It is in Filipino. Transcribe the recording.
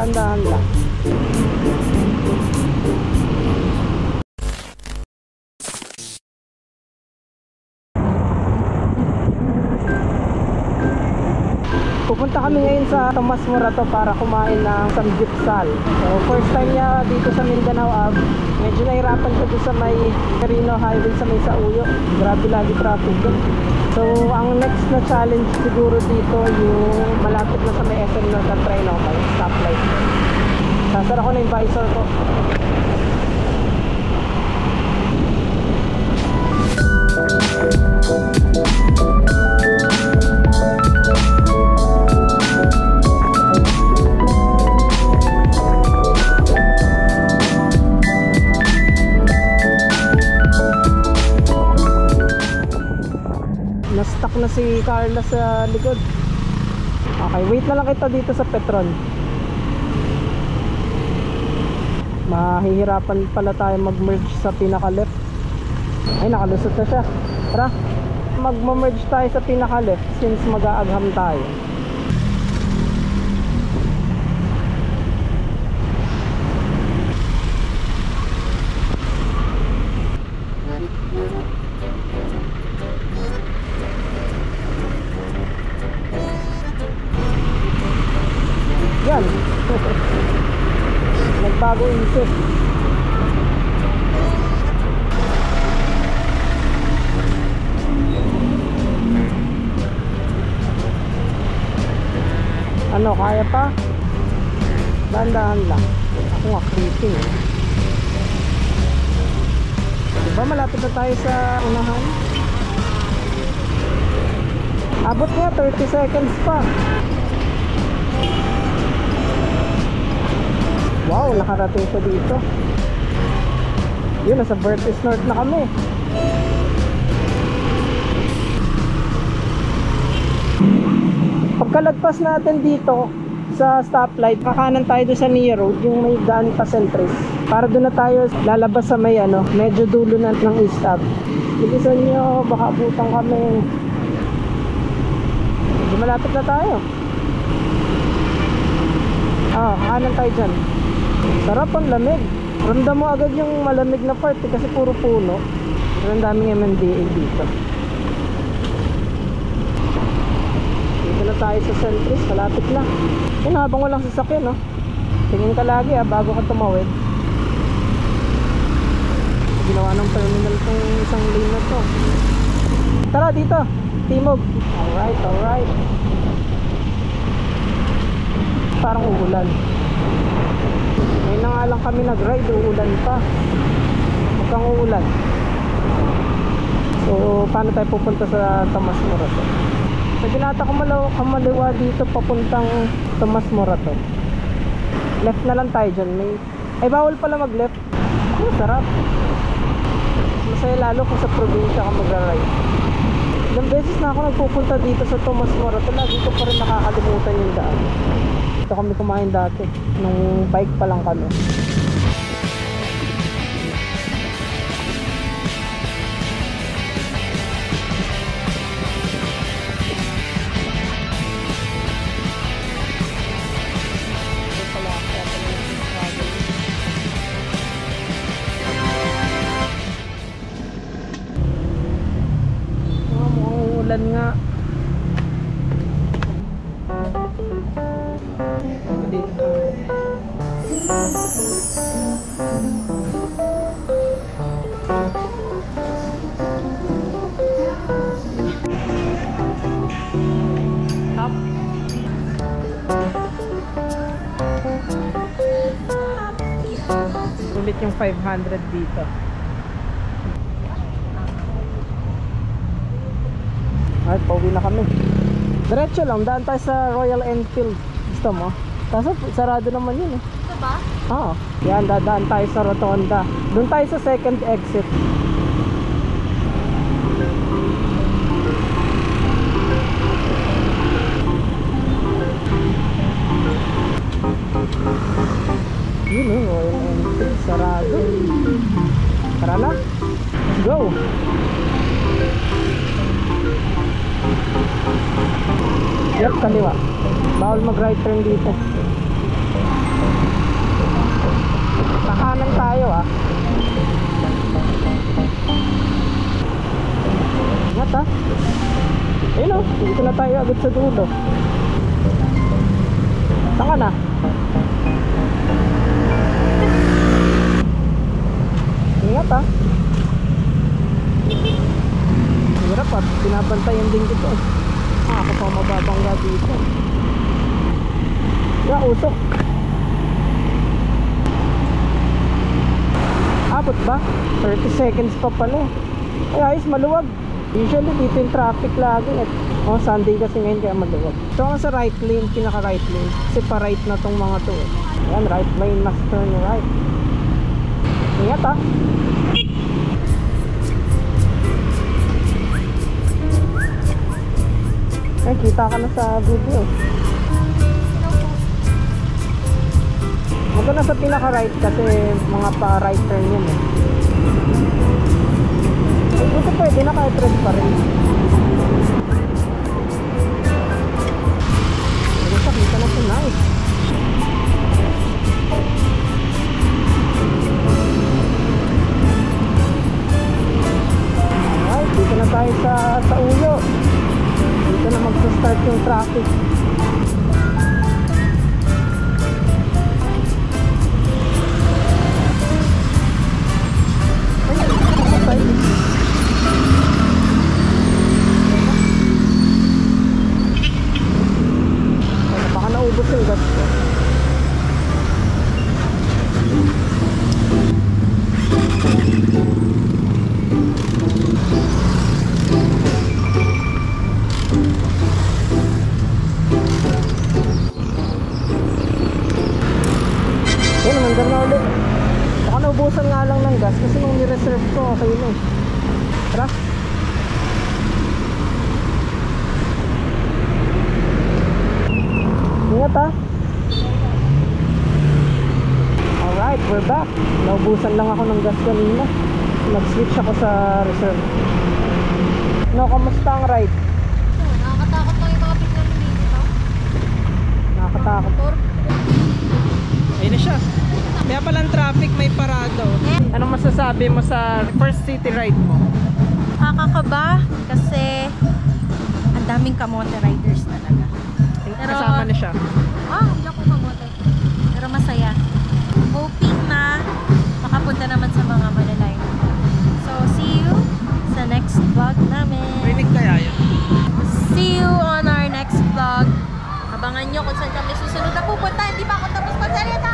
Dahan-dahan lang. Pupunta kami ngayon sa Tomas Morato para kumain ng samgyupsal. So first time niya dito sa Mindanao Ave. Medyo nahirapan ko doon sa may Carino Highway sa may Sauyo. Grabe lagi traffic doon. So ang next na challenge siguro dito yung malapit na sa may SM North at Trinoma, may stoplight. Sasara ko na yung visor ko. Na-stuck na si Carla sa likod. Okay, wait na lang kita dito sa Petron. Mahihirapan pala tayo mag-merge sa pinaka-left. Ay, nakalusot na siya. Tara, mag-merge tayo sa pinaka-left since mag-aagham tayo. Yan. Nagbago isip. Ano, kaya pa? Dahan-dahan lang. Ako nga creeping. Diba malapit na tayo sa unahan? Abot nga 30 seconds pa. Wow, nakarating siya dito. Yun, nasa Vertis North na kami. Pagkalagpas natin dito sa stoplight, kakanan tayo doon sa Nia Road, yung may daan pa Centris. Para doon na tayo lalabas sa may medyo dulo na ng East Ave. Bilisan nyo, baka abutan kami. Medyo malapit na tayo. Kanan tayo dyan. Sarap ang lamig. Ramdam mo agad yung malamig na part kasi puro puno. Pero ang daming MMDA dito. Dito na tayo sa Centris, malapit na. Yun, habang walang sasakyan, no? Tingin ka lagi bago ka tumawid. Ginawa ng terminal tong isang lane na to. Tara dito, Timog. Alright, alright. Parang uulan. Ngayon na nga lang kami nag-ride, uulan pa. Huwag kang uulan. So paano tayo pupunta sa Tomas Morato? Sa ginata kamaliwa dito papuntang Tomas Morato. Left na lang tayo dyan. Ay bawal pala mag left. Sarap. Masaya lalo kung sa probinsya ka magra-ride. Ilang beses na ako nagpupunta dito sa Tomas Morato. Lagi ko pa rin nakakalimutan yung daan. Dito kami kumain dati nung bike pa lang kami. Mukhang ulan nga. Ulit yung 500 dito. Ay, pauwi na kami. Diretso lang, daan tayo sa Royal Enfield. Gusto mo? Kaso sarado naman yun eh. Ito ba? Oo. Yan, dadaan tayo sa Rotonda. Doon tayo sa second exit. Yun o, Royal Enfield. Sarado. Tara na. Let's go. Yep, kaliwa. Bawal mag right turn dito. Ingat ha. Ayun o, dito na tayo agad sa dulo. Saan ka na? Ingat ha. Hirap at binabantayan din kita. Ako pa mababangga dito. Usok. Abot ba? 30 seconds pa pala. Ay ayos, maluwag. Usually dito yung traffic lagi. Sunday kasi ngayon kaya maluwag. So ako sa right lane, pinaka right lane. Kasi pa right na tong mga to. Ayan, right lane, must turn right. Ingat ha. Ay, kita ka na sa video. Huwag ka na sa pinaka right kasi mga pa right turn yun eh. Ay, buto pwede na kahit red pa rin. Pero siya, kita na siya, nice. Alright, dito na tayo sa ulo. Dito na magsa-start yung traffic. Baka naubos yung gas ko. Yan, mandar na ulit. Baka naubusan nga lang ng gas kasi nung ni-reserve ko, okay na eh. Tara. Ingat ha. Alright, we're back. Naubusan lang ako ng gas kanina. Nag-switch ako sa reserve. No, kamusta ang ride? Nakakatakot lang yung mga biglang dito. Nakakatakot. Ayun na siya. Kaya pala ang traffic, may parado. Anong masasabi mo sa first city ride mo? Nakakaba kasi ang daming kamote riders talaga. Pero, kasama na siya. hindi ako kamote. Pero masaya. Hoping na makapunta naman sa mga malalayo. So, see you sa next vlog namin. Rinig kaya yun? See you on our next vlog. Abangan nyo kung saan kami susunod na pupunta. Hindi pa ako tapos magsalita.